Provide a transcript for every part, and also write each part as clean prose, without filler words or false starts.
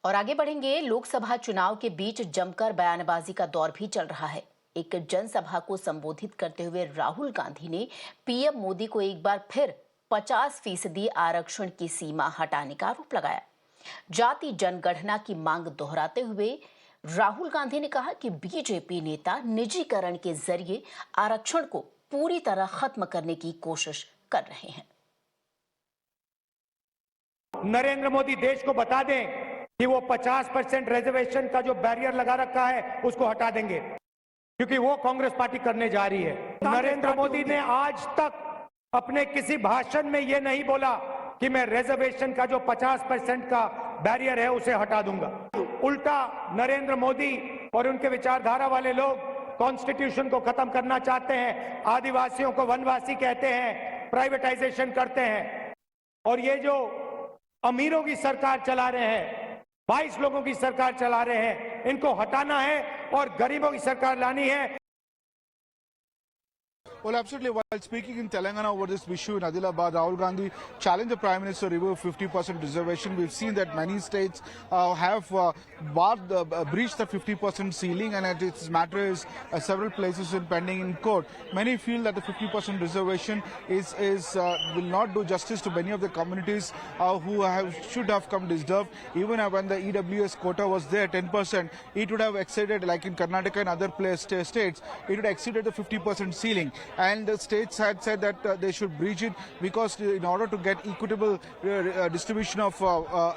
और आगे बढ़ेंगे। लोकसभा चुनाव के बीच जमकर बयानबाजी का दौर भी चल रहा है। एक जनसभा को संबोधित करते हुए राहुल गांधी ने पीएम मोदी को एक बार फिर 50% आरक्षण की सीमा हटाने का आरोप लगाया। जाति जनगणना की मांग दोहराते हुए राहुल गांधी ने कहा कि बीजेपी नेता निजीकरण के जरिए आरक्षण को पूरी तरह खत्म करने की कोशिश कर रहे हैं। नरेंद्र मोदी देश को बता दें कि वो 50% रिजर्वेशन का जो बैरियर लगा रखा है उसको हटा देंगे, क्योंकि वो कांग्रेस पार्टी करने जा रही है। नरेंद्र मोदी ने आज तक अपने किसी भाषण में ये नहीं बोला कि मैं रिजर्वेशन का जो 50% का बैरियर है उसे हटा दूंगा। उल्टा नरेंद्र मोदी और उनके विचारधारा वाले लोग कॉन्स्टिट्यूशन को खत्म करना चाहते हैं, आदिवासियों को वनवासी कहते हैं, प्राइवेटाइजेशन करते हैं। और ये जो अमीरों की सरकार चला रहे हैं, 22 लोगों की सरकार चला रहे हैं, इनको हटाना है और गरीबों की सरकार लानी है। Well, absolutely. While speaking in Telangana over this issue in Adilabad, Rahul Gandhi challenged the Prime Minister to remove 50% reservation. We've seen that many states have breached the 50% ceiling, and its matter is several places pending in court. Many feel that the 50% reservation will not do justice to many of the communities who should have come deserved. Even when the EWS quota was there, 10%, it would have exceeded, like in Karnataka and other states, it would have exceeded the 50% ceiling. And the states had said that they should breach it because in order to get equitable distribution of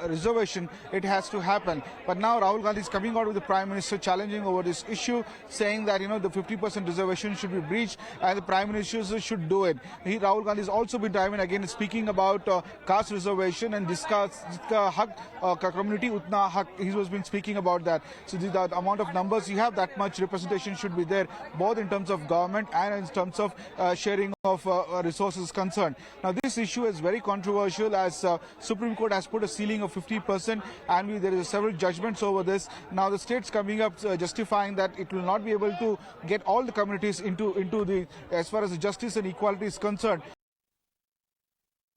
reservation, it has to happen. But now Rahul Gandhi is coming out with the Prime Minister challenging over this issue, saying that the 50% reservation should be breached and the Prime Minister should do it. Rahul Gandhi has also been time and again speaking about caste reservation and discuss hak community utna hak. He has been speaking about that. So the amount of numbers you have, that much representation should be there, both in terms of government and in terms of sharing of resources concerned. Now this issue is very controversial as Supreme Court has put a ceiling of 50% and there is several judgments over this. Now the states coming up justifying that it will not be able to get all the communities into the, as far as the justice and equality is concerned.